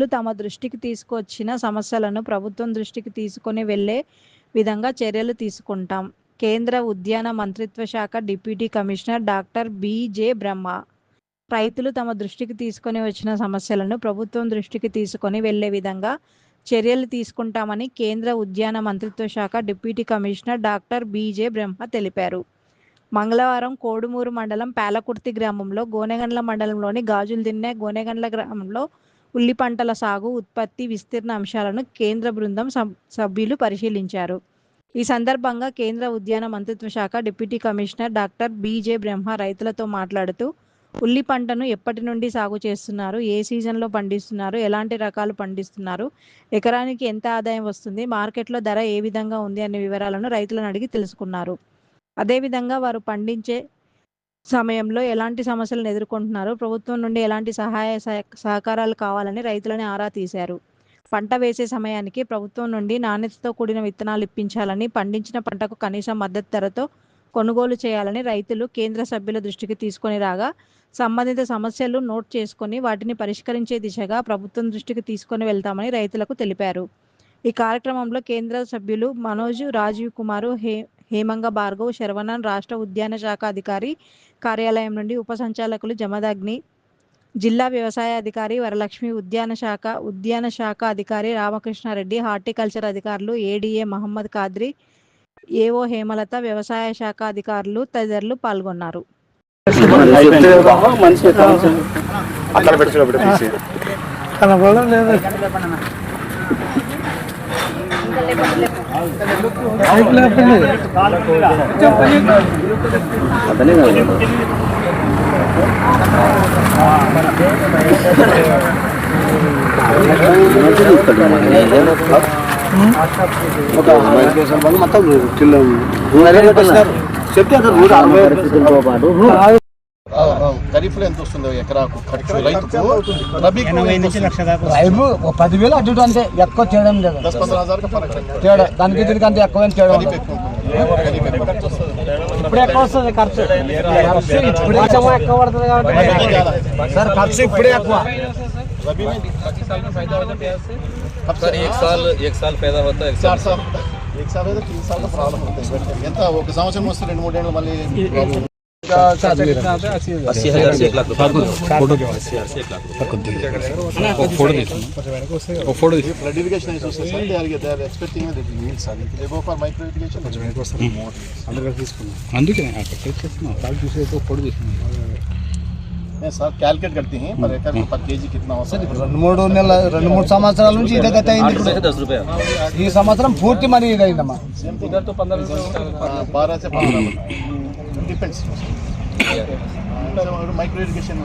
తమ దృష్టికి తీసుకొచ్చిన సమస్యలను ప్రభుత్వం దృష్టికి తీసుకొని వెళ్లే విధంగా చర్యలు తీసుకుంటాం. కేంద్ర ఉద్యాన మంత్రిత్వ శాఖ డిప్యూటీ కమిషనర్ డాక్టర్ బి.జె. బ్రహ్మ. రైతులు తమ దృష్టికి తీసుకొని వచ్చిన సమస్యలను ప్రభుత్వం దృష్టికి తీసుకొని వెళ్లే విధంగా చర్యలు తీసుకుంటామని కేంద్ర ఉద్యాన మంత్రిత్వ శాఖ డిప్యూటీ కమిషనర్ డాక్టర్ బి.జె. బ్రహ్మ తెలిపారు. మంగళవారం కోడుమూరు మండలం పాలకుర్తి గ్రామంలో, గోనెగండ్ల మండలంలోని గాజులదిన్నె, గోనెగండ్ల గ్రామంలో ఉల్లి పంటల సాగు, ఉత్పత్తి, విస్తీర్ణ అంశాలను కేంద్ర బృందం సభ్యులు పరిశీలించారు. ఈ సందర్భంగా కేంద్ర ఉద్యాన మంత్రిత్వ శాఖ డిప్యూటీ కమిషనర్ డాక్టర్ బి.జె. బ్రహ్మ రైతులతో మాట్లాడుతూ, ఉల్లి పంటను ఎప్పటి నుండి సాగు చేస్తున్నారు, ఏ సీజన్లో పండిస్తున్నారు, ఎలాంటి రకాలు పండిస్తున్నారు, ఎకరానికి ఎంత ఆదాయం వస్తుంది, మార్కెట్లో ధర ఏ విధంగా ఉంది అనే వివరాలను రైతులను అడిగి తెలుసుకున్నారు. అదేవిధంగా వారు పండించే సమయంలో ఎలాంటి సమస్యలను ఎదుర్కొంటున్నారు, ప్రభుత్వం నుండి ఎలాంటి సహాయ సహకారాలు కావాలని రైతులని ఆరా తీశారు. పంట వేసే సమయానికి ప్రభుత్వం నుండి నాణ్యతతో కూడిన విత్తనాలు ఇప్పించాలని, పండించిన పంటకు కనీస మద్దతు ధరతో కొనుగోలు చేయాలని రైతులు కేంద్ర సభ్యుల దృష్టికి తీసుకొని రాగా, సంబంధిత సమస్యలు నోట్ చేసుకొని వాటిని పరిష్కరించే దిశగా ప్రభుత్వం దృష్టికి తీసుకొని వెళ్తామని రైతులకు తెలిపారు. ఈ కార్యక్రమంలో కేంద్ర సభ్యులు మనోజ్, రాజీవ్ కుమార్, హేమంగ భార్గవ్, శరవణన్, రాష్ట్ర ఉద్యాన శాఖ అధికారి కార్యాలయం నుండి ఉప సంచాలకులు జమదగ్ని, జిల్లా వ్యవసాయ అధికారి వరలక్ష్మి, ఉద్యాన శాఖ అధికారి రామకృష్ణారెడ్డి, హార్టికల్చర్ అధికారులు ఏడీఏ మహమ్మద్ ఖాద్రి, ఏఓ హేమలత, వ్యవసాయ శాఖ అధికారులు తదితరులు పాల్గొన్నారు. ఖరీఫ్లో ఎంత వస్తుందో ఎకరాకు ఖర్చు రైతుకు? 10,000 అటు అంటే ఎక్కువ చేయడం లేదు. 10-15,000 తేడా దానికి దీనికంటే ఎక్కువ చేయడం ఇప్పుడు ఎక్కువ వస్తుంది ఖర్చు. ఇప్పుడు ఎక్కువ పడుతుంది కాబట్టి సార్ ఖర్చు ఇప్పుడే ఎక్కువ. रबी में 25 साल का फायदा होता है सर. एक साल फायदा होता है, 4 साल, 1 साल है तो 3 साल का प्रॉब्लम होता है. ఎంత ఒక సంవత్సరం వస్తే 2-3 ఏళ్ళు మళ్ళీ 80,000 से 1 लाख रुपए फोटो के 80,000 से 1 लाख रुपए photo flood irrigation issues sir they are expecting that నీల్ sir they go for micro irrigation అందుకే తీసుకున్నాం. అందుకే అక్కడ చేస్తున్నాం. కాల్ చూసే ఫోటో తీసుకున్నాం. సార్ క్యాలిక్యులేట్ करते हैं पर एकड़ पर केजी कितना होता है. 2-3 సంవత్సరాల నుంచి ఇదే గత అయింది. 10 रुपए ఈ సంవత్సరం పూర్తి మనీ ఇదైందమ్మా. इधर तो 12 से 15 डिपेंड्स. माइक्रो इरिगेशन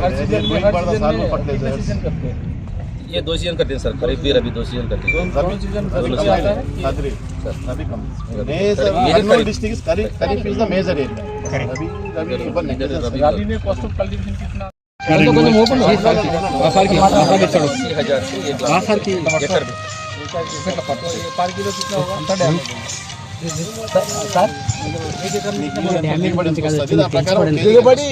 ये 2 सीजन करते हैं सर. खरीफ भी रबी 2 सीजन करते हैं. Rabi season major district is kharif is the major area. Rabi में कॉस्ट ऑफ कल्टीवेशन कितना? కొంచెం ఓపెన్ आसार की 80,000 से 1 लाख ఆసార్ కి एकड़ में. पर किलो कितना होगा? సార్ దిగుబడి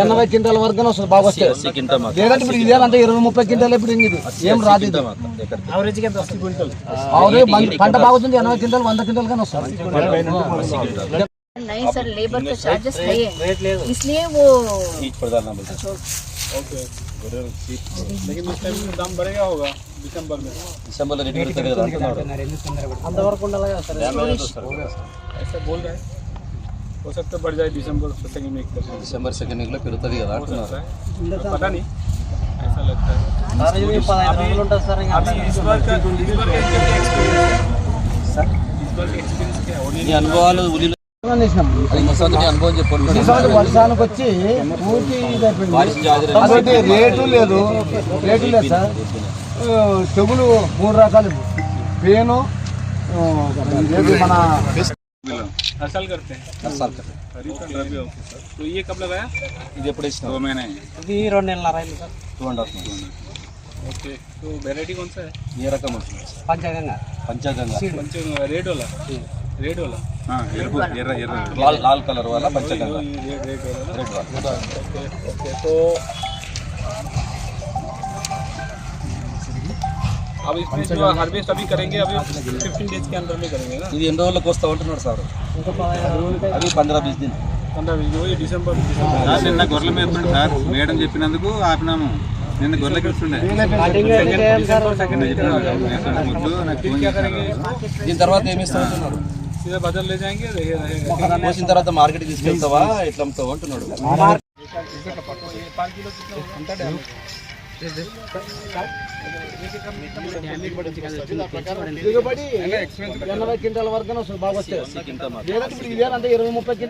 80 క్వింటాల వరకు వస్తుంది. బాగా వస్తుంది. 80 क्विंटल मात्र. లేదంటే ఇప్పుడు ఇదేనంటే 20-30 క్వింటాలు ఇప్పుడు ఇది ఏం రాదు. ఇది యావరేజ్ గా 80 క్వింటల్. పంట బాగుంటుంది. 80 క్వింటాలు 100 క్వింటాల్ కానీ వస్తుంది. नहीं सर, लेबर का चार्जेस है इसलिए वो बीज प्रदान बोलते हैं. ओके, लेकिन इस टाइम दाम बढ़ेगा होगा दिसंबर में रेट बढ़ता है. అంతవరకు ఉండాలి కదా సార్. ऐसा बोल रहे हैं. हो सकता है बढ़ जाए दिसंबर सेकंड में 1%. డిసెంబర్ సెకండ్ వీక్లో పెరుగుతుంది కదా అంటున్నారు. पता नहीं, ऐसा लगता है. సార్ ఇది 15 రోజులు ఉంటుంది సార్. इस बार का एक्सपीरियंस क्या है? నీ అనుభవాలు ఉల్లిలో అనుభవం చెప్పండి. వర్షానికి వచ్చి పూర్తి కాబట్టి రేటు లేదు సార్. తెగులు 3 రకాలు. పేను మన हर साल करते हैं. खरीफ का रबी होता है. तो ये कब लगाया? ఇది ఎప్పుడు వేసిన? 2 महीने. ఇది 2.5 నెలలు సార్. 2.5 months. ओके, तो वेराइटी कौन सा है? ఏ రకం వస్తుంది? పంచగంగా పంచగంగా. रेड वाला. हाँ, लाल कलर वाला पंचगंगा. रेड वाला. ओके, तो अब इसमें जो हार्वेस्ट अभी करेंगे अभी 15 डेज के अंदर में करेंगे ना। ఇది ఎన్ని రోజులకు వస్తా ఉంటున్నాడు సార్ అవి 15-20 दिन 15 वही दिसंबर సార్ నిన్న గొర్రెల మీద ఉండే సార్ మేడం చెప్పినందుకు ఆపినాము. నిన్న గొర్రెలకి వస్తుండే ముద్దు నాకు ఫోన్ చేశారు. దీని తర్వాత ఏమి ఇస్తా ఉంటున్నాడు सीधा बाजार ले जाएंगे रहेगा పోసిన తర్వాత మార్కెట్కి తీసుకెళ్తావా ఎట్లా అమ్ముతావా అంటున్నాడు 5 किलो कितना దిగుబడి 80 క్వింటాల వరకు బాగా వస్తాయి. 20-30